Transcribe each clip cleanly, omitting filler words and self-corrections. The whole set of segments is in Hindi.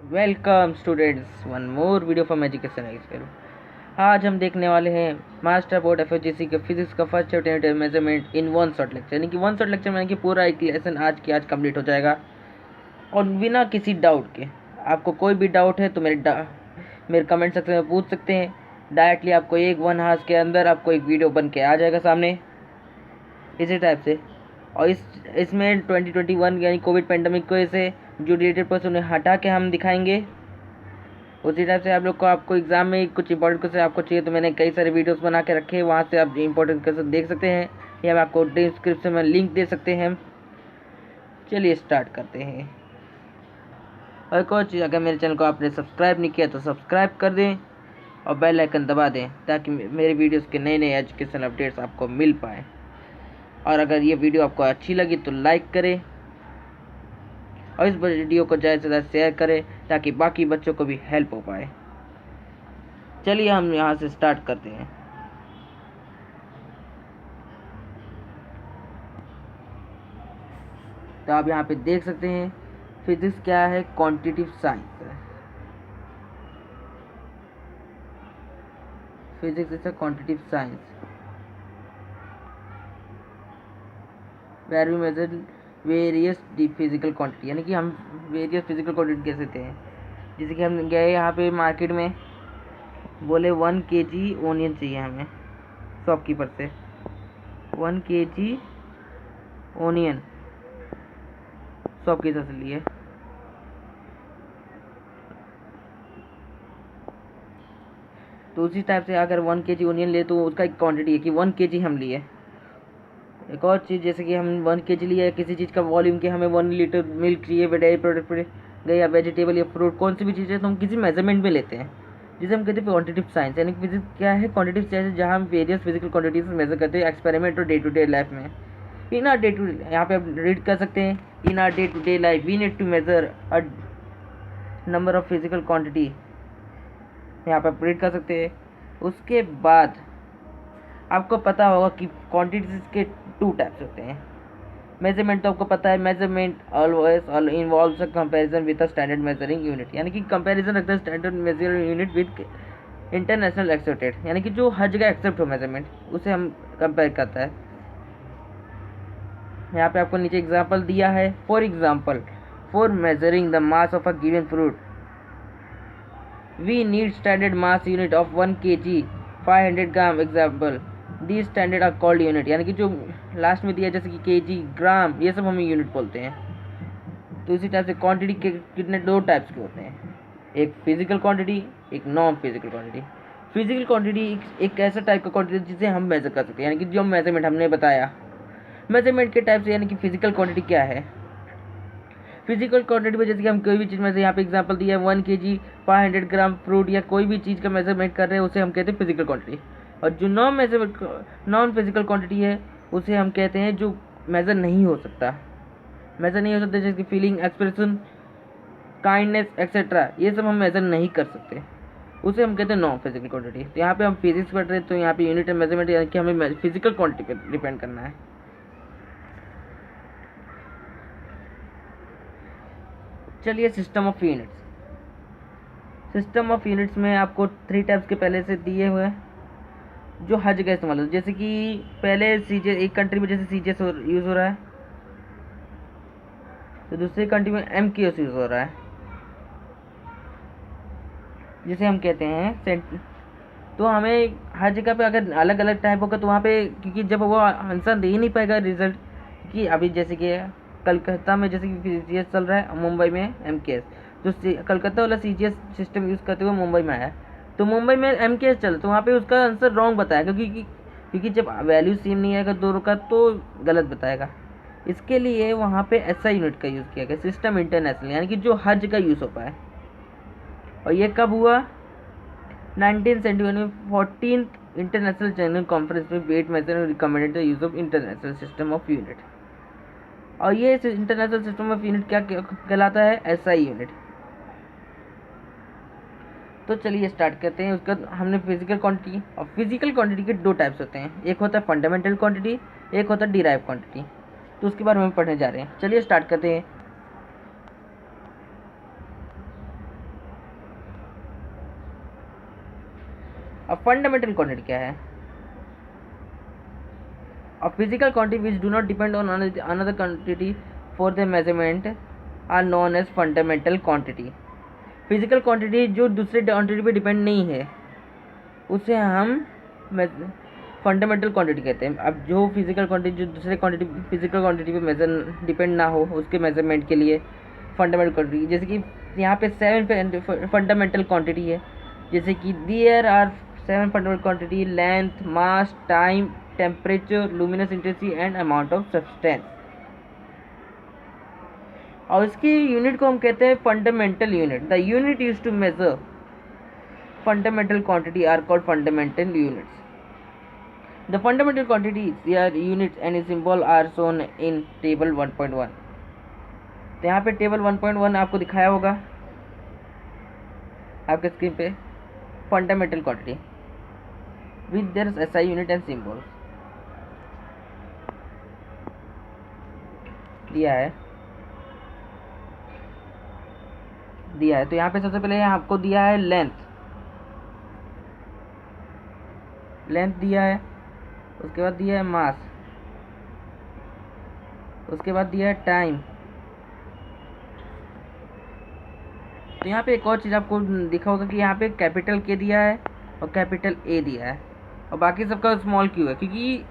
Welcome students, one more video for education expel. आज हम देखने वाले हैं मास्टर बोर्ड एफएचजीसी के फिजिक्स का first chapter measurement in one shot lecture. यानी कि वन शॉट लेक्चर में पूरा एक लेसन आज कंप्लीट हो जाएगा और बिना किसी डाउट के। आपको कोई भी डाउट है तो मेरे कमेंट सेक्शन में पूछ सकते हैं। डायरेक्टली आपको एक 1 आवर्स के अंदर आपको एक वीडियो बन के आ जाएगा सामने इसी टाइप से। और इसमें 2021 यानी कोविड पेंडेमिक को ऐसे जो रिलेटेड पर्सन उन्हें हटा के हम दिखाएंगे। उसी टाइप से आप लोग को आपको एग्जाम में कुछ इंपॉर्टेंट क्वेश्चन आपको चाहिए तो मैंने कई सारे वीडियोस बना के रखे हैं, वहाँ से आप इंपॉर्टेंट क्वेश्चन देख सकते हैं या मैं आपको डिस्क्रिप्शन में लिंक दे सकते हैं। चलिए स्टार्ट करते हैं। और एक और चीज़, अगर मेरे चैनल को आपने सब्सक्राइब नहीं किया तो सब्सक्राइब कर दें और बेल आइकन दबा दें ताकि मेरे वीडियोज़ के नए नए एजुकेशन अपडेट्स आपको मिल पाए। और अगर ये वीडियो आपको अच्छी लगी तो लाइक करें और इस वीडियो को ज़्यादा से ज़्यादा शेयर करें ताकि बाकी बच्चों को भी हेल्प हो पाए। चलिए हम यहाँ से स्टार्ट करते हैं। तो आप यहाँ पे देख सकते हैं फिजिक्स क्या है, क्वांटिटेटिव साइंस है। Physics is a quantitative science where we measure various physical quantity. यानी कि हम वेरियस फिजिकल क्वांटिटी कैसे देते हैं। जैसे कि हम गए यहाँ पे मार्केट में, बोले 1 kg ओनियन चाहिए हमें शॉपकीपर से। 1 kg ओनियन शॉपकीपर से लिए। तो उसी टाइप से अगर 1 kg ओनियन ले तो उसका एक क्वांटिटी है कि 1 kg हम लिए। एक और चीज़, जैसे कि हम 1 kg लिए किसी चीज़ का वॉल्यूम के, हमें 1 लीटर मिल्क चाहिए, डेयरी प्रोडक्ट गए या वेजिटेबल या फ्रूट, कौन सी भी चीज़ है तो हम किसी मेजरमेंट में लेते हैं जिसे हम कहते हैं क्वांटिटेटिव साइंस। यानी कि फिजिक्स क्या है, क्वांटिटेटिव साइंस, जहाँ हम वेरियस फिजिकल क्वांटिटीज मेजर करते हैं एक्सपेरिमेंट और डे टू डे लाइफ में। इन आर डे टू, यहाँ पे आप रीड कर सकते हैं, in our day to day life we need to measure a number of physical quantity. यहाँ पे आप रीड कर सकते हैं। उसके बाद आपको पता होगा कि क्वांटिटीज के 2 टाइप्स होते हैं। मेजरमेंट तो आपको पता है, measurement always involves a comparison with a standard measuring unit. यानी कि कंपैरिजन रखता है standard measuring unit with international accepted, यानी कि जो हर जगह एक्सेप्ट हो मेजरमेंट, उसे हम कंपेयर करता है। यहाँ पे आपको नीचे एग्जांपल दिया है। For example, for measuring the mass of a given fruit we need standard mass unit of 1 kg 500 gram. Example, the standard are called unit. यानी कि जो लास्ट में दिया जैसे कि केजी, ग्राम, ये सब हम यूनिट बोलते हैं। तो इसी टाइप से क्वांटिटी के कितने 2 टाइप्स के होते हैं, एक फिजिकल क्वांटिटी, एक non physical quantity. Physical quantity एक ऐसा टाइप का क्वांटिटी जिसे हम मेजर कर सकते हैं, यानी कि जो मेजरमेंट हमने बताया। मेजरमेंट के टाइप से, यानी कि फिजिकल क्वांटिटी क्या है। फिजिकल क्वांटिटी में जैसे कि हम कोई भी चीज़ में से, यहाँ पे एग्जांपल दिया है 1 kg 500 ग्राम फ्रूट, या कोई भी चीज़ का मेजरमेंट कर रहे हैं उसे हम कहते हैं फिजिकल क्वांटिटी। और जो नॉन फिजिकल क्वांटिटी है उसे हम कहते हैं जो मेजर नहीं हो सकता। मेजर नहीं हो सकता जैसे कि फीलिंग, एक्सप्रेशन, काइंडनेस एक्सेट्रा, ये सब हम मेजर नहीं कर सकते, उसे हम कहते हैं नॉन फिजिकल क्वांटिटी। तो यहाँ पे हम फिजिक्स पढ़ रहे हैं तो यहाँ पे यूनिट ऑफ मेजरमेंट, यानी कि हमें फिजिकल क्वांटिटी पर डिपेंड करना है। चलिए system of units. System of units में आपको 3 टाइप्स के पहले से दिए हुए हैं जो हर जगह इस्तेमाल होते हैं। जैसे कि पहले सीजे, एक कंट्री में जैसे सीजीएस यूज़ हो रहा है तो दूसरी कंट्री में एमकेएस यूज़ हो रहा है, जिसे हम कहते हैं सेंट। तो हमें हर जगह पे अगर अलग अलग टाइप होगा तो वहाँ पे, क्योंकि जब वो आंसर दे ही नहीं पाएगा रिजल्ट, कि अभी जैसे कि कलकत्ता में जैसे कि सीजीएस चल रहा है, मुंबई में एमकेएस, जो कलकत्ता वाला सीजीएस सिस्टम यूज़ करते हुए मुंबई में आया, तो मुंबई में एमकेएस चल, तो वहाँ पे उसका आंसर रॉन्ग बताएगा, क्योंकि जब वैल्यू सेम नहीं आएगा दोनों का तो गलत बताएगा। इसके लिए वहाँ पे ऐसा यूनिट का यूज़ किया गया, सिस्टम इंटरनेशनल, यानी कि जो हर जगह यूज़ हो पाए। और ये कब हुआ, 1971 में 14th इंटरनेशनल जनरल कॉन्फ्रेंस में weight measure recommended the use of international system of unit. और ये इंटरनेशनल सिस्टम ऑफ यूनिट क्या कहलाता है, एसआई यूनिट। तो चलिए स्टार्ट करते हैं। उसका हमने फिजिकल क्वांटिटी, और फिजिकल क्वांटिटी के 2 टाइप्स होते हैं, एक होता है फंडामेंटल क्वांटिटी, एक होता है डिराइव क्वांटिटी। तो उसके बारे में पढ़ने जा रहे हैं। चलिए स्टार्ट करते हैं। अब फंडामेंटल क्वांटिटी क्या है? A physical quantity which do not depend on another quantity for their measurement are known as fundamental quantity. Physical quantity जो दूसरे क्वांटिटी पे डिपेंड नहीं है उसे हम फंडामेंटल क्वांटिटी कहते हैं। अब जो फिजिकल क्वांटिटी जो दूसरे क्वांटिटी फिजिकल क्वांटिटी पे मेजर डिपेंड ना हो उसके मेजरमेंट के लिए फंडामेंटल क्वांटिटी, जैसे कि यहाँ पे 7 फंडामेंटल क्वांटिटी है, जैसे कि there are 7 fundamental quantity: length, mass, time, temperature, luminous intensity and amount of substance. और इसकी यूनिट को हम कहते हैं fundamental unit. The unit used to measure fundamental quantity are called fundamental units. The fundamental quantities, their units and symbol are shown in table 1.1। तो यहाँ पे टेबल 1.1 आपको दिखाया होगा आपके स्क्रीन पे। Fundamental quantity with their SI unit and symbols दिया है। तो यहाँ पे सबसे पहले आपको दिया है लेंथ दिया है, उसके बाद दिया है मास, उसके बाद दिया है टाइम। तो यहाँ पे एक और चीज़ आपको दिखा होगा कि यहाँ पे कैपिटल के दिया है और कैपिटल ए दिया है और बाकी सबका स्मॉल क्यू है, क्योंकि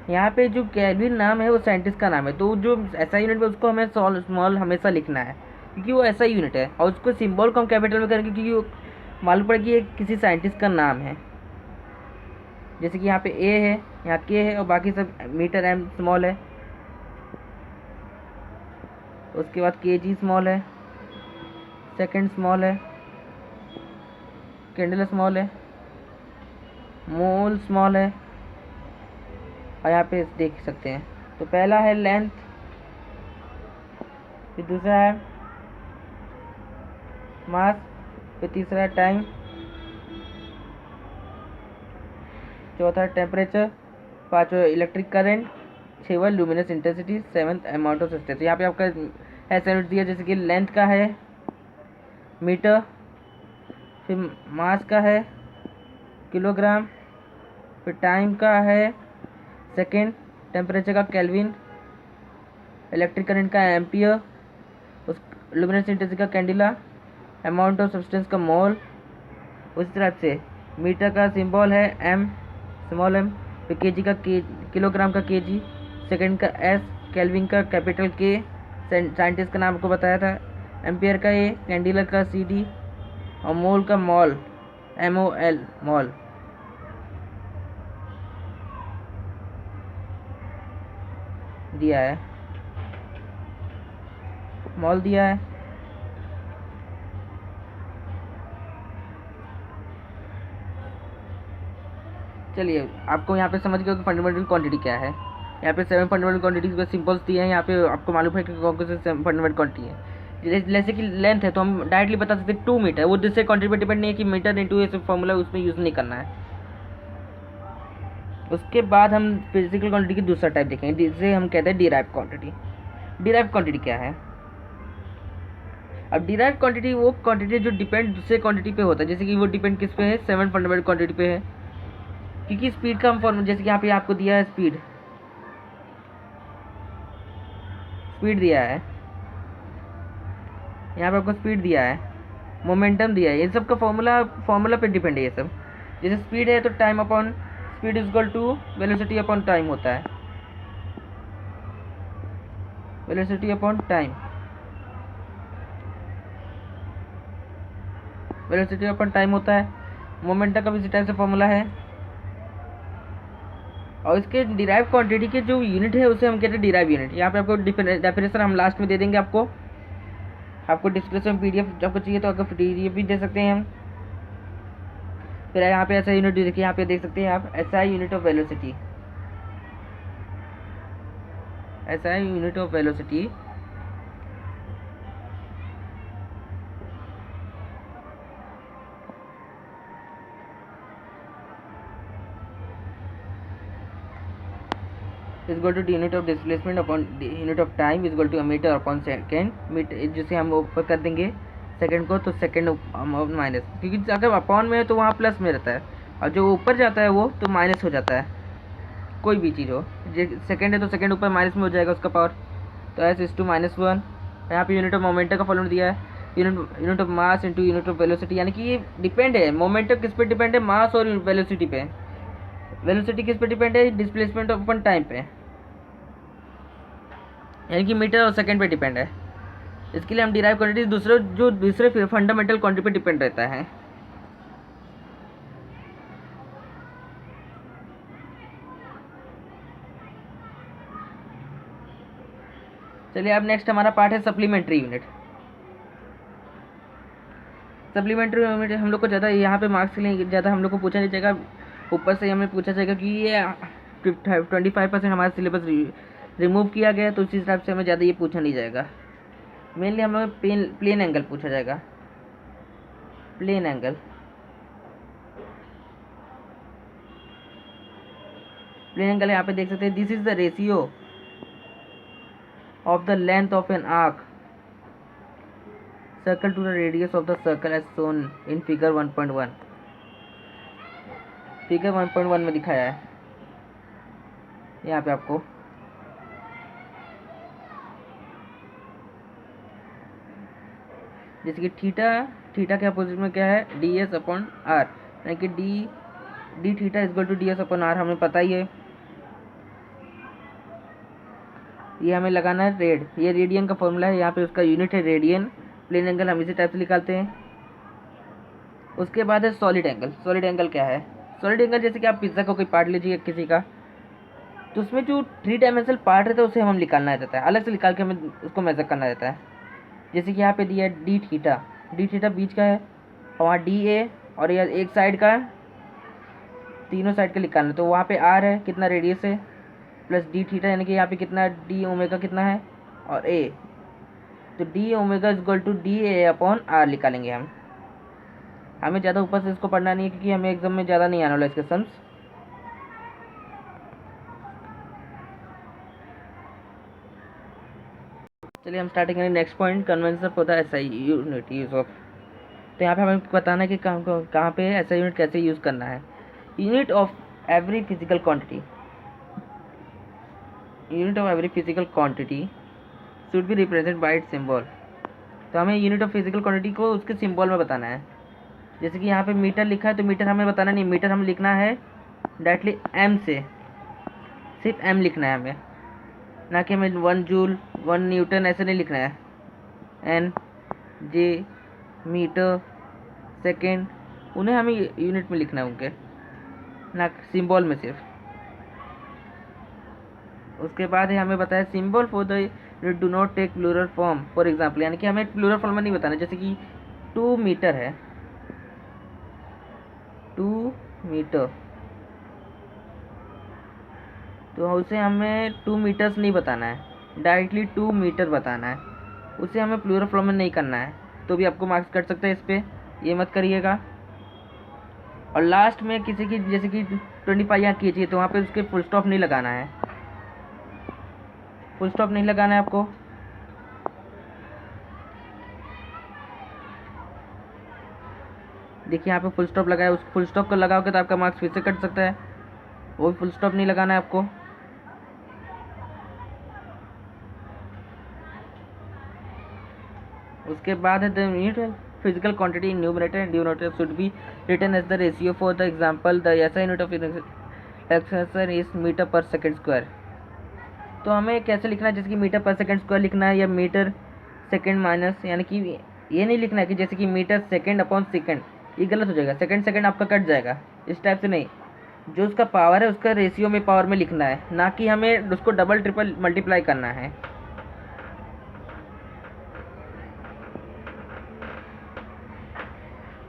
यहाँ पे जो केल्विन नाम है वो साइंटिस्ट का नाम है। तो जो ऐसा यूनिट है उसको हमें स्मॉल हमेशा लिखना है क्योंकि वो ऐसा यूनिट है, और उसको सिंबल को हम कैपिटल में करेंगे क्योंकि मालूम पड़े कि ये किसी साइंटिस्ट का नाम है। जैसे कि यहाँ पे ए है, यहाँ के है और बाकी सब मीटर एम स्मॉल है, उसके बाद केजी स्मॉल है, सेकंड स्मॉल है, कैंडल स्मॉल है, मोल स्मॉल है, और यहाँ पे देख सकते हैं। तो पहला है लेंथ, फिर दूसरा है मास, फिर तीसरा है टाइम, चौथा टेम्परेचर, पांचवा इलेक्ट्रिक करंट, छठवां luminous intensity, seventh amount of substance. यहाँ पे आपका ऐसा यूनिट दिया जैसे कि लेंथ का है मीटर, फिर मास का है किलोग्राम, फिर टाइम का है सेकेंड, टेम्परेचर का केल्विन, इलेक्ट्रिक करंट का एम्पियर, उस लुमिनस इंटेंसिटी का कैंडिला, अमाउंट ऑफ सब्सटेंस का मोल। उसी तरह से मीटर का सिंबल है एम स्मॉल एम, फिर केजी का किलोग्राम का केजी, सेकंड का एस, केल्विन का कैपिटल के, साइंटिस्ट का नाम आपको बताया था, एम्पियर का ए, कैंडिला का सी डी, और मोल का मॉल MOL मॉल। दिया है मॉल दिया है। चलिए आपको यहाँ पे समझ गया कि फंडामेंटल क्वांटिटी क्या है। यहाँ पे 7 फंडामेंटल क्वांटिटीज के सिंपल्स दिए हैं। यहाँ पे आपको मालूम है कि कौन कौन से फंडामेंटल क्वांटिटी है। जैसे कि लेंथ है तो हम डायरेक्टली बता सकते हैं 2 मीटर, वो दूसरे क्वांटिटी पे डिपेंड नहीं है कि मीटर इंटू ऐसे फॉर्मूला उसमें यूज़ नहीं करना है। उसके बाद हम फिजिकल क्वांटिटी की दूसरा टाइप देखेंगे जिसे हम कहते हैं डिराइव क्वांटिटी। डिराइव क्वांटिटी क्या है? अब डिराइव क्वांटिटी वो क्वांटिटी जो डिपेंड दूसरे क्वांटिटी पे होता है, जैसे कि वो डिपेंड किस पे है, 7 फंडामेंटल क्वांटिटी पे है। क्योंकि स्पीड का हम फॉर्मूला, जैसे कि यहाँ पे आपको दिया है स्पीड दिया है, यहाँ पे आपको स्पीड दिया है, मोमेंटम दिया है, ये सब का फॉर्मूला पे डिपेंड है ये सब। जैसे स्पीड है तो time upon speed is equal to velocity upon time होता है, velocity upon time, velocity upon time होता है। मोमेंटम का भी इसी टाइप से फॉर्मूला है। और इसके डिराइव क्वांटिटी के जो यूनिट है उसे हम कहते हैं डिराइव यूनिट। यहाँ पे आपको डेफिनेशन हम लास्ट में दे देंगे आपको डिस्क्रिप्शन PDF आपको चाहिए तो आपको PDF भी दे सकते हैं हम। फिर यहाँ पे ऐसा यूनिट देखिए, यहाँ पे देख सकते हैं आप SI unit of velocity, SI unit of velocity is equal to unit of displacement upon unit of time is equal to metre upon second. Metre जिसे हम ऊपर कर देंगे सेकंड को, तो सेकंड माइनस, क्योंकि अगर अपॉन में है तो वहाँ प्लस में रहता है, और जो ऊपर जाता है वो तो माइनस हो जाता है, कोई भी चीज़ हो। सेकंड है तो सेकंड ऊपर माइनस में हो जाएगा उसका पावर, तो एस इज टू -1। यहाँ पे यूनिट ऑफ मोमेंटम का फॉर्मूला दिया है, unit of mass into unit of velocity, यानी कि ये डिपेंड है, मोमेंटम किस पे डिपेंड है, मास और वेलोसिटी पे। वेलोसिटी किस पे डिपेंड है, डिस्प्लेसमेंट अपन टाइम पे, यानी कि मीटर और सेकंड पे डिपेंड है। इसके लिए हम डिराइव क्वांटिटी दूसरे फंडामेंटल क्वांटिटी पे डिपेंड रहता है। चलिए अब नेक्स्ट हमारा पार्ट है सप्लीमेंट्री यूनिट। सप्लीमेंट्री यूनिट हम लोग को ज़्यादा यहाँ पे मार्क्स के लिए ज़्यादा हम लोग को पूछा नहीं जाएगा, ऊपर से हमें पूछा जाएगा कि ये 25% हमारा सिलेबस रिमूव किया गया, तो उसी हिसाब से हमें ज़्यादा ये पूछा नहीं जाएगा। मेनली हमें प्लेन एंगल पूछा जाएगा, प्लेन एंगल। प्लेन एंगल यहाँ पे देख सकते हैं, this is the ratio of the length of an arc circle to the radius of the circle as shown in figure 1.1। Figure 1.1 में दिखाया है यहाँ पे आपको। जैसे कि थीटा के अपोजिट में क्या है, डी एस अपॉन आर, यानी कि d theta equal to d s upon r, हमें पता ही है। ये हमें लगाना है रेड, ये रेडियन का फॉर्मूला है, यहाँ पे उसका यूनिट है रेडियन। प्लेन एंगल हम इसी टाइप से निकालते हैं। उसके बाद है सॉलिड एंगल। सॉलिड एंगल क्या है, सॉलिड एंगल जैसे कि आप पिज्ज़ा का कोई पार्ट लीजिए किसी का, तो उसमें जो 3 डायमेंशनल पार्ट रहता है उसे हम निकालना रहता है, अलग से निकाल के हमें उसको मेजर करना रहता है। जैसे कि यहाँ पे दिया है डी थीटा बीच का है, और वहाँ डी ए और यह एक साइड का, तीनों साइड का निकालना, तो वहाँ पे आर है कितना रेडियस है, प्लस डी थीटा, यानी कि यहाँ पे कितना डी ओमेगा कितना है, और ए, तो d omega equal to d A upon r निकालेंगे हम। हमें ज़्यादा ऊपर से इसको पढ़ना नहीं है, क्योंकि हमें एग्जाम में ज़्यादा नहीं आने वाला इसके सम्स। चलिए हम स्टार्टिंग करें next point, convention for the SI unit use of. तो यहाँ पे हमें बताना है कि कहाँ पे एसआई यूनिट कैसे यूज़ करना है। Unit of every physical quantity, unit of every physical quantity should be represent by it's symbol. तो हमें यूनिट ऑफ फिजिकल क्वांटिटी को उसके सिंबल में बताना है। जैसे कि यहाँ पे मीटर लिखा है, तो मीटर हमें बताना नहीं, मीटर हम लिखना है डायरेक्टली एम से, सिर्फ एम लिखना है हमें, ना कि हमें 1 जूल 1 न्यूटन ऐसे नहीं लिखना है। एन जे मीटर सेकेंड, उन्हें हमें यूनिट में लिखना है उनके, ना सिंबल में सिर्फ। उसके बाद है हमें बताया symbol for the do not take plural form for example, यानी कि हमें प्लूरल फॉर्म में नहीं बताना। जैसे कि 2 मीटर है, 2 मीटर, तो उसे हमें 2 मीटर्स नहीं बताना है, डायरेक्टली 2 मीटर बताना है, उसे हमें प्लूरल फॉर्म में नहीं करना है, तो भी आपको मार्क्स कट सकते हैं इस पर, ये मत करिएगा। और लास्ट में किसी की जैसे कि 25 यहाँ कीजिए, तो वहाँ पे उसके फुल स्टॉप नहीं लगाना है, फुल स्टॉप नहीं लगाना है आपको। देखिए यहाँ पे फुल स्टॉप लगाया, उस फुल स्टॉप को लगाओगे तो आपका मार्क्स फिर से कट सकता है, वो फुल स्टॉप नहीं लगाना है आपको। उसके बाद है the unit physical quantity in numerator and denominator should be written as the ratio for the example the ऐसा unit of expansion is metre per second square. तो हमें कैसे लिखना है, जैसे कि मीटर पर सेकंड स्क्वायर लिखना है, या मीटर सेकंड माइनस, यानी कि ये नहीं लिखना है कि जैसे कि मीटर सेकंड अपॉन सेकंड, ये गलत हो जाएगा, सेकंड आपका कट जाएगा, इस टाइप से नहीं। जो उसका पावर है उसका रेशियो में पावर में लिखना है, ना कि हमें उसको डबल ट्रिपल मल्टीप्लाई करना है।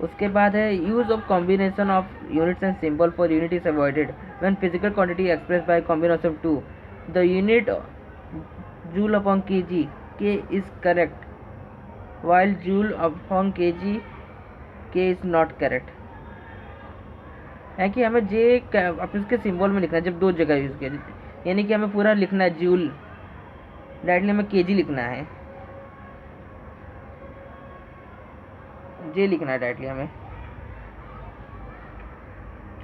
उसके बाद है use of combination of units and symbol for unit is avoided when physical quantity express by combination of 2 the unit joule upon kg के is correct while joule upon kg k is not correct। है कि हमें जे अपने उसके सिंबल में लिखना है जब 2 जगह यूज़ किया, यानी कि हमें पूरा लिखना है जूल, डायरेक्टली हमें केजी लिखना है। जे लिखना है डायरेक्टली हमें।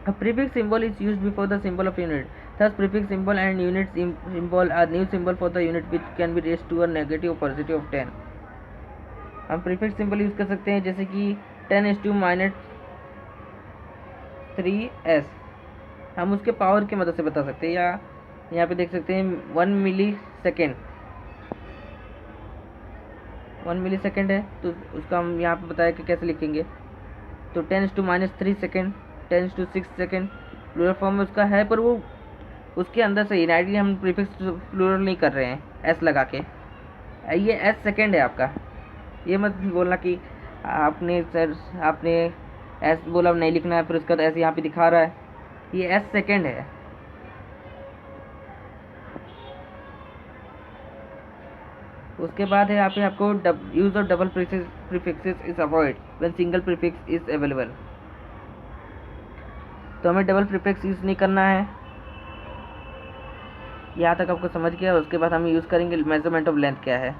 A prefix symbol is used before the symbol of unit. Thus, prefix symbol and unit symbol are new symbol for the unit which can be raised to a negative or positive of 10. हम प्रीफिक्स सिंबल यूज़ कर सकते हैं जैसे कि 10⁻³ हम उसके पावर की मदद से बता सकते हैं, या यहाँ पे देख सकते हैं 1 मिली सेकेंड है, तो उसका हम यहाँ पे बताया कि कैसे लिखेंगे। तो 10⁻³ सेकेंड, 10⁻6 सेकेंड प्लूरल फॉर्म में उसका है, पर वो उसके अंदर से इनडायरेक्टली हम प्रीफिक्स प्लूरल नहीं कर रहे हैं एस लगा के। ये एस सेकेंड है आपका, ये मत बोलना कि आपने एस बोला नहीं लिखना है, फिर उसका तो ऐसे यहाँ पे दिखा रहा है, ये एस सेकेंड है। उसके बाद है यहाँ पे आपको use of double prefixes is avoid when single prefix is available. तो हमें डबल प्रीफिक्स यूज़ नहीं करना है। यहाँ तक आपको समझ गया। उसके बाद हम यूज़ करेंगे मेजरमेंट ऑफ लेंथ क्या है।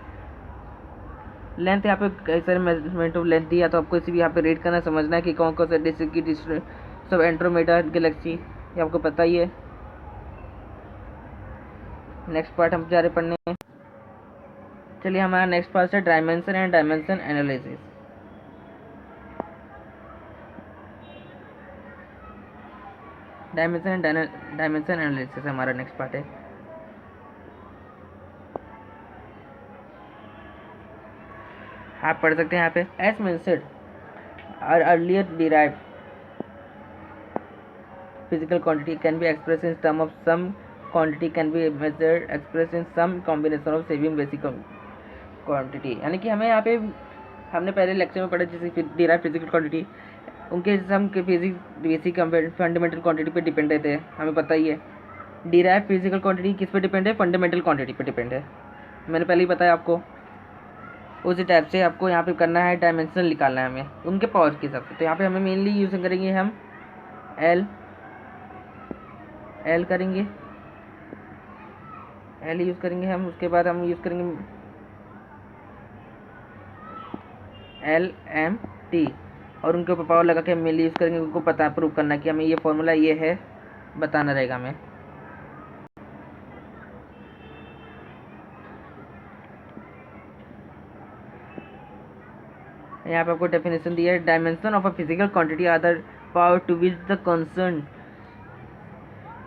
लेंथ यहाँ पे कई सारे मेजरमेंट ऑफ लेंथ दिया, तो आपको इसी भी यहाँ पे रेट करना, समझना है कि कौन कौन से डिस्ट्रिक्ट की सब एंड्रोमेडा गैलेक्सी, ये आपको पता ही है। नेक्स्ट पार्ट हम जा रहे पढ़ने। चलिए हमारा नेक्स्ट पार्ट है dimension and dimension analysis. Dimension and dimension analysis हमारा नेक्स्ट पार्ट है। आप पढ़ सकते हैं यहाँ पे as mentioned are earlier derived physical quantity can be express in term of some quantity can be measured express in some combination of saving basic quantity. यानी कि हमें यहाँ पे हमने पहले लेक्चर में पढ़ा जैसे डिराइव फिजिकल क्वांटिटी, उनके सम के फिजिक्स बेसिक फंडामेंटल क्वांटिटी पे डिपेंड रहते हैं, हमें पता ही है। डिराइव फिजिकल क्वांटिटी किस पे डिपेंड है? फंडामेंटल क्वांटिटी पे डिपेंड है, मैंने पहले ही बताया आपको। उसी टाइप से आपको यहाँ पे करना है, डायमेंशन निकालना है हमें उनके पावर के हिसाब से। तो यहाँ पे हमें मेनली यूज़ करेंगे हम एल करेंगे, एल यूज़ करेंगे हम। उसके बाद हम यूज़ करेंगे LMT, और उनके ऊपर पावर लगा के हम मेनली यूज़ करेंगे। उनको पता प्रूव करना कि हमें ये फॉर्मूला ये है, बताना रहेगा हमें। यहाँ पे आपको डेफिनेशन दिया है, dimension of a physical quantity are the power to which the concern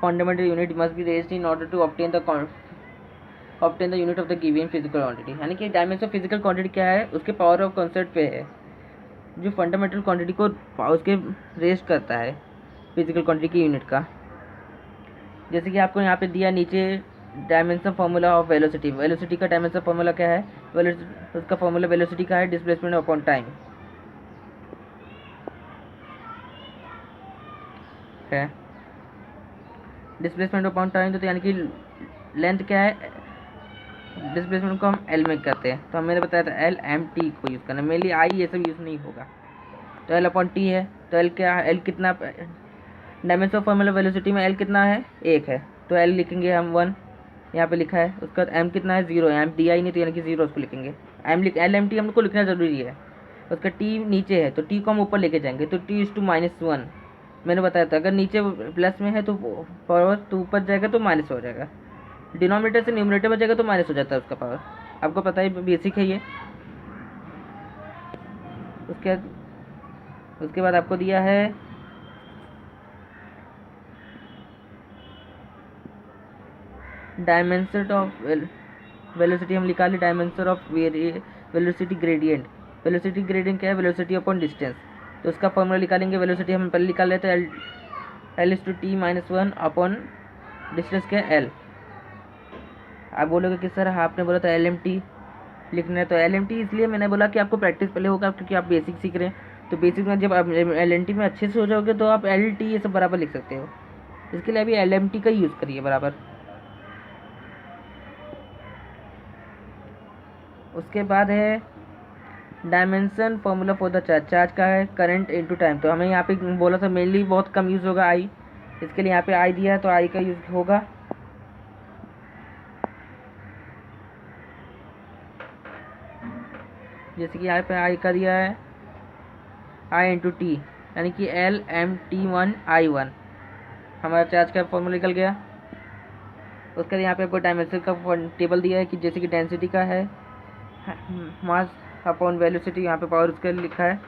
fundamental unit must be raised in order to obtain the unit of the given physical quantity. यानी कि डायमेंशन ऑफ फिजिकल क्वांटिटी क्या है? उसके पावर ऑफ कंसेप्ट पे है, जो फंडामेंटल क्वांटिटी को उसके रेस्ट करता है फिजिकल क्वांटिटी की यूनिट का। जैसे कि आपको यहाँ पे दिया नीचे dimension formula of velocity. Velocity का डायमेंशन फार्मूला क्या है? उसका फार्मूला वेलोसिटी का है डिस्प्लेसमेंट अपॉन टाइम है। डिस्प्लेसमेंट अपॉन टाइम, तो यानी कि लेंथ क्या है, डिस्प्लेसमेंट को हम एल में करते हैं। तो मैंने बताया था LMT को यूज़ करना, मेनली आई ये सब यूज़ नहीं होगा। तो L/T है, तो एल क्या है? एल कितना डायमेंशन ऑफ फार्मूला वेलोसिटी में एल कितना है? 1 है, तो एल लिखेंगे हम 1, यहाँ पे लिखा है। उसका एम कितना है? 0 है, एम दिया ही नहीं, तो यानी कि 0 उसको लिखेंगे। LMT हमको लिखना ज़रूरी है। उसका टी नीचे है, तो टी को हम ऊपर लेके जाएंगे, तो T/-1 मैंने बताया था। अगर नीचे प्लस में है तो पावर, तो ऊपर जाएगा तो माइनस हो जाएगा, डिनोमिनेटर से न्यूमरेटर में जाएगा तो माइनस हो जाता है उसका पावर। आपको पता है, बेसिक है ये। उसके बाद आपको दिया है डायमेंशन ऑफ वेलोसिटी। हम निकाले dimension of velocity gradient. Velocity gradient क्या है? Velocity upon distance. तो उसका फॉर्मूला निकालेंगे। वेलोसिटी हम पहले निकाल लेते हैं, L/T-1 अपॉन डिस्टेंस क्या है? L। आप बोलोगे कि सर आपने बोला था LMT लिखना है, तो LMT इसलिए मैंने बोला कि आपको प्रैक्टिस पहले होगा, क्योंकि आप बेसिक सीख रहे हैं। तो बेसिक में जब आप LMT में अच्छे से हो जाओगे तो आप LT ये सब बराबर लिख सकते हो। इसके लिए अभी LMT का यूज़ करिए बराबर। उसके बाद है dimension formula for the charge. Charge का है करंट इनटू टाइम। तो हमें यहाँ पे बोला था मेनली बहुत कम यूज़ होगा आई, इसके लिए यहाँ पे आई दिया है, तो आई का यूज़ होगा। जैसे कि यहाँ पे आई का दिया है आई इंटू टी, यानी कि LMT1I1 हमारा चार्ज का फॉर्मूला निकल गया। उसके बाद यहाँ पे आपको डायमेंशन का टेबल दिया है कि जैसे कि डेंसिटी का है मास अपॉन वेलोसिटी, यहाँ पे पावर उसका लिखा है,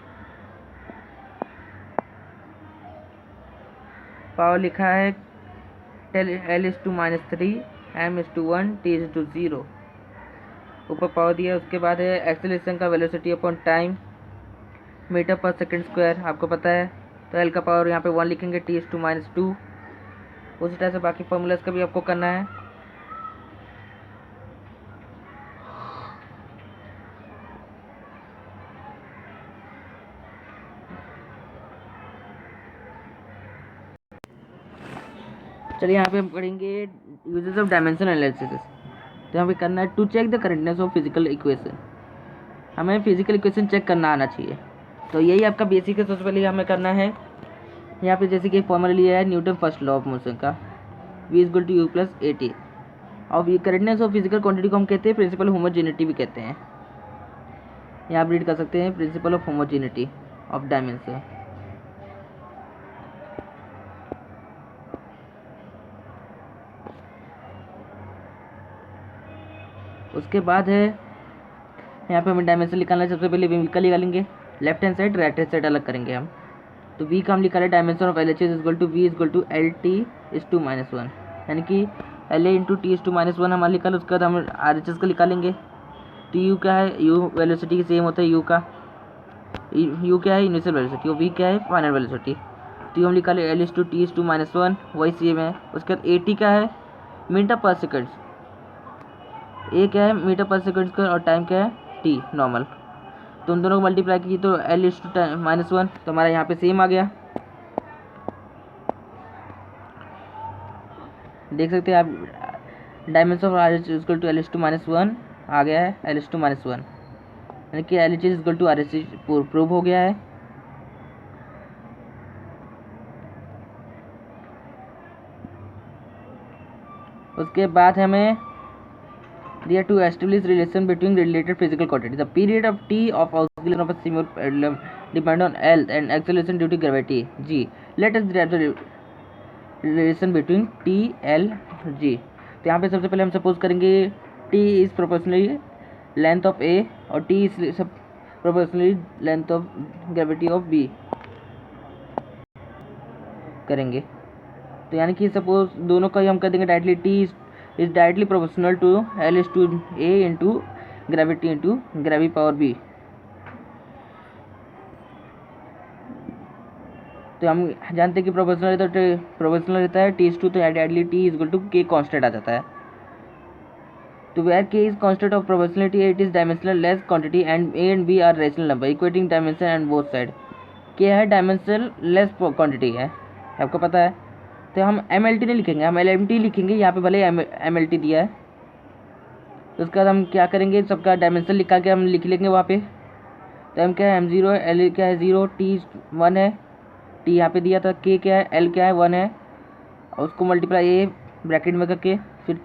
पावर लिखा है L/-3 M/1 T/0 ऊपर पावर दिया है। उसके बाद है एक्सेलरेशन का velocity upon time metre per second square, आपको पता है, तो L का पावर यहाँ पे 1 लिखेंगे, T/-2। उसी तरह से बाकी फॉर्मूलाज का भी आपको करना है। चलिए यहाँ पे हम पढ़ेंगे यूजेस ऑफ डायमेंशन एनालिसिस। तो यहाँ पे करना है to check the correctness of physical equation, हमें फिजिकल इक्वेशन चेक करना आना चाहिए। तो यही आपका बेसिक है। सबसे पहले हमें करना है यहाँ पे जैसे कि एक फॉर्मूला लिया है Newton first law of motion का, V=U+AT। और ये करेक्टनेस ऑफ फिजिकल क्वांटिटी को हम कहते हैं प्रिंसिपल ऑफ होमोजेनिटी भी कहते हैं। यहाँ आप रीड कर सकते हैं principle of homogeneity of dimension. उसके बाद है यहाँ पे हमें डायमेंशन निकालना है। सबसे पहले व्हीकल निकालेंगे, left hand side right hand side अलग करेंगे हम। तो वी का हम निकाले डायमेंशन ऑफ LHS V=LT/-1, यानी कि LA×T/-1 हमारा निकाल। उसके बाद हम RHS का निकालेंगे। तो U क्या है, U वेलोसिटी सेम होता है, U का U क्या है इनिशियल वेलोसिटी और V क्या है फाइनल वेलोसिटी। तो हम निकाले L/T/-1 वही सेम है। उसके बाद AT क्या है मीटर पर सेकंड, A क्या है मीटर पर सेकंड का और टाइम क्या है T नॉर्मल। तो उन दोनों को मल्टीप्लाई की तो L/-1, तो हमारा यहाँ पे सेम आ गया। देख सकते हैं आप डायमेंशन ऑफ RHS L/-1 आ गया है, L/-1 यानी कि LHS प्रूव हो गया है। उसके बाद हमें दिया to establish relation between related physical quantity, the period of T of oscillation of a similar pendulum depend on L and acceleration due to gravity G। Let us derive the relation between T L G। तो यहाँ पे सबसे पहले हम सपोज करेंगे T is proportionally length of A और T is proportionally length of gravity of B करेंगे। तो यानी कि सपोज दोनों का ही हम कर देंगे directly, T is directly proportional to L/A into gravity into gravity power B। तो हम जानते हैं कि प्रोपोर्शनल रहता है T/2, तो directly T is equal to K constant आ जाता है। तो where K is constant of proportionality, it is dimensional less quantity and A and B are rational number equating dimension and both side। K है dimensional less quantity है, आपको पता है। तो हम MLT नहीं लिखेंगे, हम LMT लिखेंगे, यहाँ पे भले MLT दिया है। तो उसके बाद हम क्या करेंगे, सबका डायमेंशन लिखा के हम लिख लेंगे वहाँ पे। तो M क्या है M0 है, L क्या है 0, T 1 है, T यहाँ पे दिया था, K क्या है L क्या है 1 है, और उसको मल्टीप्लाई A ब्रैकेट में करके फिर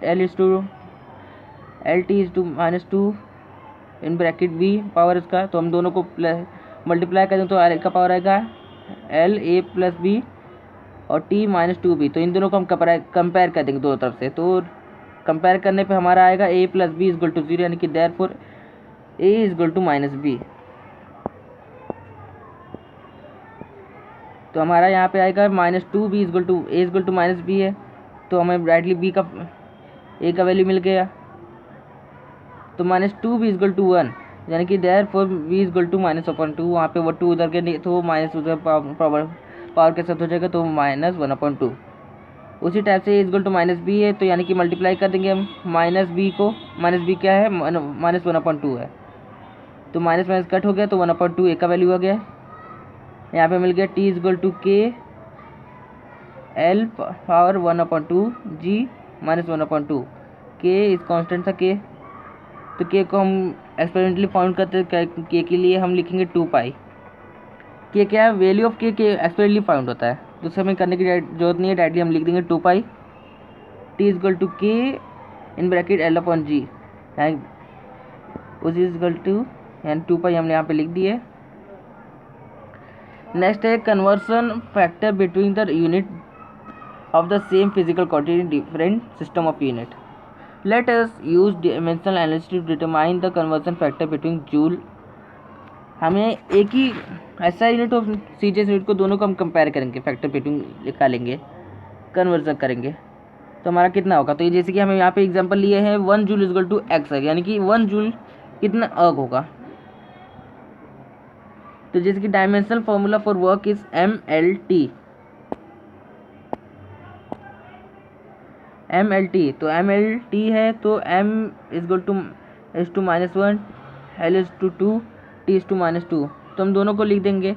LT/-2 in bracket B power इसका। तो हम दोनों को मल्टीप्लाई करें तो R का पावर आएगा LA+B और T-2B। तो इन दोनों को हम कंपेयर कर देंगे दोनों तरफ से। तो कंपेयर करने पे हमारा आएगा A+B=0, यानी कि देयरफॉर A=-B। तो हमारा यहाँ पे आएगा -2B=A=-B है। तो हमें राइटली B का A का वैल्यू मिल गया। तो -2B=1, यानी कि देयरफॉर B=-2, वहाँ पे वो 2 उधर के तो माइनस उधर पावर के साथ हो जाएगा, तो -1/2। उसी टाइप से A=-B है, तो यानी कि मल्टीप्लाई कर देंगे हम -B को। -B क्या है -1/2 है, तो माइनस माइनस कट हो गया, तो 1/2 A का वैल्यू आ गया। यहाँ पे मिल गया T=K L power 1/2 G -1/2। K इस कांस्टेंट था K, तो K को हम एक्सपेरिमेंटली फाउंड करते हैं। K के लिए हम लिखेंगे 2π। K क्या है value of K experimentally found होता है, तो हमें करने की जरूरत नहीं है, डायरेक्टली हम लिख देंगे 2π T=K इन ब्रैकेट L/G उस इज इक्वल टू, यानी 2π हमने यहाँ पे लिख दिए। नेक्स्ट है conversion factor between the unit of the same physical quantity different system of unit. Let us use dimensional analysis to determine the conversion factor between joule. हमें एक ही ऐसा यूनिट ऑफ सीजीएस यूनिट को दोनों को हम कंपेयर करेंगे, फैक्टर बिटवीन निकालेंगे, कन्वर्जन करेंगे, तो हमारा कितना होगा. तो ये जैसे कि हमें यहाँ पे एग्जांपल लिए हैं 1 जूल इक्वल टू एक्स, यानी कि 1 जूल कितना अर्ग होगा. तो जैसे कि dimensional formula for work is MLT. तो MLT है तो M equal to S2-1, L is to 2, T is to -2. तो हम दोनों को लिख देंगे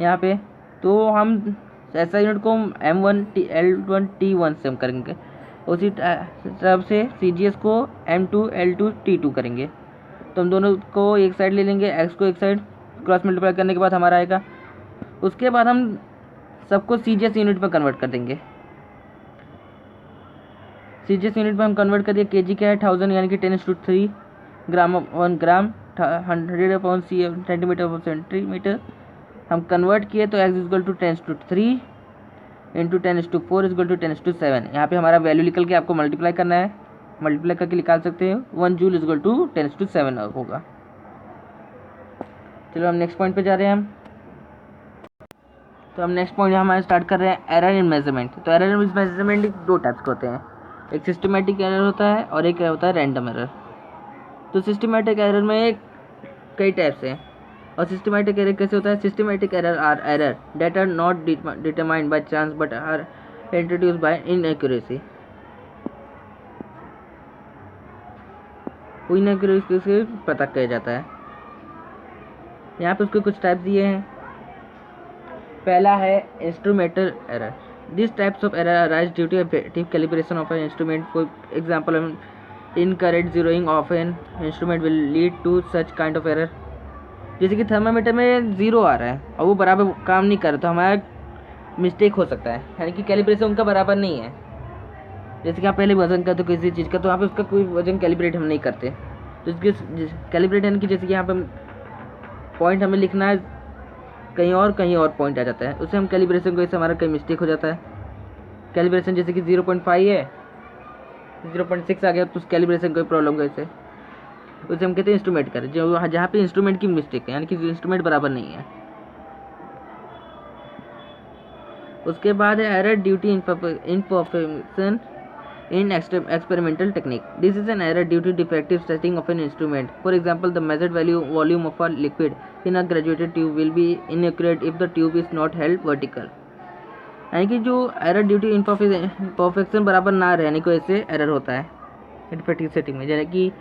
यहाँ पे. तो हम ऐसा यूनिट को M1 L1 T1 से हम करेंगे, उसी तरह से CGS को M2 L2 T2 करेंगे. तो हम दोनों को एक साइड ले लेंगे, x को एक साइड, क्रॉस मल्टीप्लाई करने के बाद हमारा आएगा. उसके बाद हम सबको CGS यूनिट में कन्वर्ट कर देंगे. CGS यूनिट में हम कन्वर्ट कर दिए. kg क्या है 1000, यानी कि 10⁻³ ग्राम 1 ग्राम, 100 सेंटीमीटर हम कन्वर्ट किए. तो x equal to 10⁻³ into 10⁻4 equal to 10⁻7. यहाँ पे हमारा वैल्यू निकल के आपको मल्टीप्लाई करना है, मल्टीप्लाई करके निकाल सकते हो. 1 जूल इक्वल टू 10⁻7 होगा. चलो हम नेक्स्ट पॉइंट पे जा रहे हैं हम. तो हम नेक्स्ट पॉइंट हमारे स्टार्ट कर रहे हैं एरर इन मेजरमेंट. तो एरर इन मेजरमेंट दो टाइप्स के होते हैं, एक सिस्टमेटिक एरर होता है और एक होता है रैंडम एरर. तो सिस्टमेटिक एरर में कई टाइप्स हैं. और सिस्टमेटिक एरर कैसे होता है. Systematic error are error that are not determined by chance but are introduced by inaccuracy. Inaccuracy से पता किया जाता है. यहाँ पे उसके कुछ टाइप दिए हैं. पहला है instrumental error. This types of error arise due to effective calibration of an instrument. For example incorrect zeroing of an instrument will lead to such kind of error. जैसे कि थर्मामीटर में 0 आ रहा है और वो बराबर काम नहीं कर रहा, तो हमारा मिस्टेक हो सकता है, यानी कि कैलिब्रेशन उनका बराबर नहीं है. जैसे कि आप पहले वजन करते हो किसी चीज़ का, तो यहाँ पे उसका कोई वजन कैलिब्रेट हम नहीं करते. तो इसके कैलिब्रेट यानी कि जैसे कि यहाँ पे पॉइंट हमें लिखना है कहीं और पॉइंट आ जाता है, उससे हम कैलिब्रेशन को, इससे हमारा कहीं मिस्टेक हो जाता है. कैलिब्रेशन जैसे कि 0.5 है, 0.6 आ गया, तो उस कैलिब्रेशन कोई प्रॉब्लम का, इससे उसे हम कहते हैं इंस्ट्रूमेंट करें, जो जहाँ पे इंस्ट्रूमेंट की मिस्टेक है, यानी कि इंस्ट्रूमेंट बराबर नहीं है. उसके बाद है error due to imperfection in experimental technique. This is an error due to defective setting of an instrument. For example the measured value volume of a liquid in a graduated tube will be inaccurate if the tube is not held vertical. यानी कि जो एरर ड्यूटी इनपरफेक्शन बराबर ना रहने को ऐसे एरर होता है डिफेक्टिव सेटिंग में. यानी कि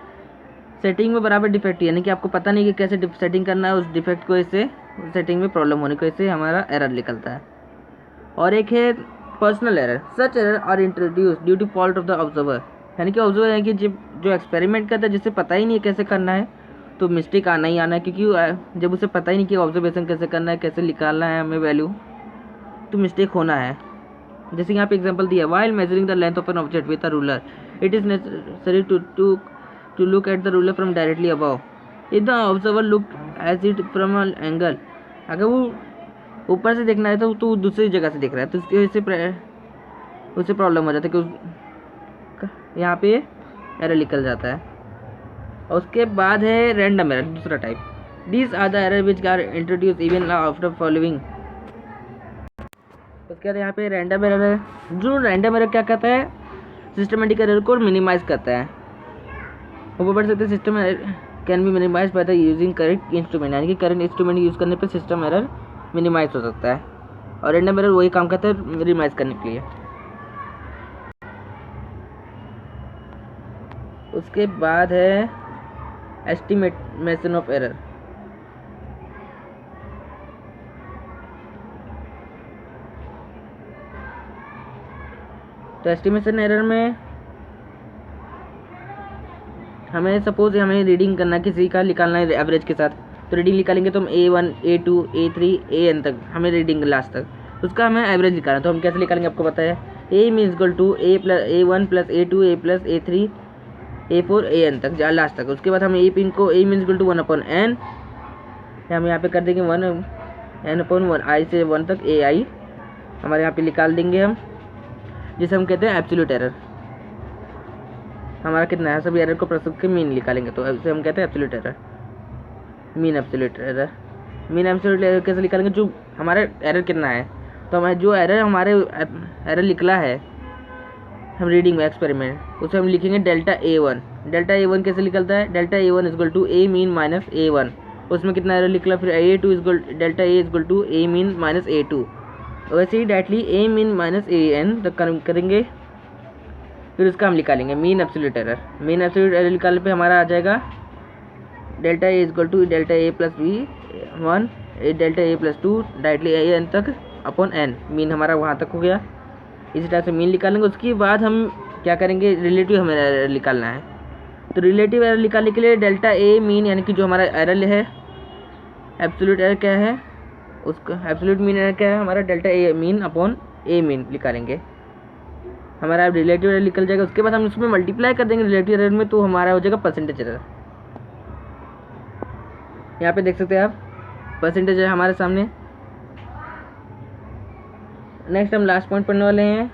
सेटिंग में बराबर डिफेक्ट, यानी कि आपको पता नहीं कि कैसे सेटिंग करना है, उस डिफेक्ट को ऐसे सेटिंग में प्रॉब्लम होने को ऐसे हमारा एरर निकलता है. और एक है personal error. Such error are introduce due to fault of the observer. यानी कि ऑब्जर्वर है कि जो एक्सपेरिमेंट करता है, जिससे पता ही नहीं है कैसे करना है, तो मिस्टेक आना ही आना है, क्योंकि जब उसे पता ही नहीं कि ऑब्जर्वेशन कैसे करना है, कैसे निकालना है हमें वैल्यू, तो मिस्टेक होना है. जैसे यहाँ पे एग्जांपल दिया, while measuring the length of an object with a ruler it is necessary to look at the ruler from directly above. If the observer looked at it from an angle, अगर वो ऊपर से देखना है तो दूसरी जगह से देख रहा है, तो उसकी वजह से उससे प्रॉब्लम हो जाता है कि यहाँ पे एरर निकल जाता है. और उसके बाद है रैंडम एरर, दूसरा type. These are the errors which are introduced even after following. उसके बाद यहाँ पे रैंडम एरर है. जो रैंडम एरर क्या कहता है, सिस्टमेटिक एरर को मिनिमाइज करता है. ऊपर बढ़ सकते system can be minimise by the using correct instrument. यानी कि करेक्ट इंस्ट्रूमेंट यूज़ करने पे सिस्टम एरर मिनिमाइज हो सकता है. और रैंडम एरर वही काम करता है मिनिमाइज करने के लिए. उसके बाद है एस्टिमेशन ऑफ एरर. तो एस्टिमेशन एरर में हमें सपोज हमें रीडिंग करना, किसी का निकालना है एवरेज के साथ, तो रीडिंग निकालेंगे तो हम A1 A2 A3 AN तक हमें रीडिंग लास्ट तक, उसका हमें एवरेज निकालना. तो हम कैसे निकालेंगे आपको पता है. A mean equal to A1 plus A2 A plus A3 A4 AN तक लास्ट तक. उसके बाद हम A पिन को A mean equal to 1/n, हम यहाँ पे कर देंगे 1 n/1 i से 1 तक ए आई हमारे यहाँ पे निकाल देंगे हम, जिसे हम कहते हैं एब्सोल्यूट एरर। हमारा कितना है, सभी एरर को प्रस्तुत के मीन निकालेंगे, तो इसे हम कहते हैं absolute error, mean absolute error. Mean absolute error कैसे निकालेंगे, जो हमारा एरर कितना है, तो हमारे जो हमारे एरर निकला है हम रीडिंग में एक्सपेरिमेंट, उसे हम लिखेंगे डेल्टा A1। डेल्टा A1 कैसे निकलता है, delta A1 equal to A mean minus A1। उसमें कितना एरर निकला, फिर A2 equal delta A equal to A mean minus A2। वैसे ही directly A mean minus AN तक करेंगे, फिर उसका हम निकालेंगे mean absolute error. Mean absolute error निकालने पे हमारा आ जाएगा delta A equal to delta A plus B1 delta A plus 2 directly AN तक अपॉन N। मीन हमारा वहाँ तक हो गया। इसी तरह से मीन निकालेंगे। उसके बाद हम क्या करेंगे, रिलेटिव हमें एरर निकालना है। तो रिलेटिव एरर निकालने के लिए डेल्टा A मीन यानी कि जो हमारा एरर है, एब्सोल्यूट एरर क्या है, उसका एब्सोल्यूट मीन एरर क्या है हमारा, delta A mean upon A mean निकालेंगे, हमारा रिलेटिव एरर निकल जाएगा। उसके बाद हम उसमें मल्टीप्लाई कर देंगे रिलेटिव एरर में, तो हमारा हो जाएगा परसेंटेज एरर। यहाँ पे देख सकते हैं आप परसेंटेज है हमारे सामने। नेक्स्ट हम लास्ट पॉइंट पढ़ने वाले हैं,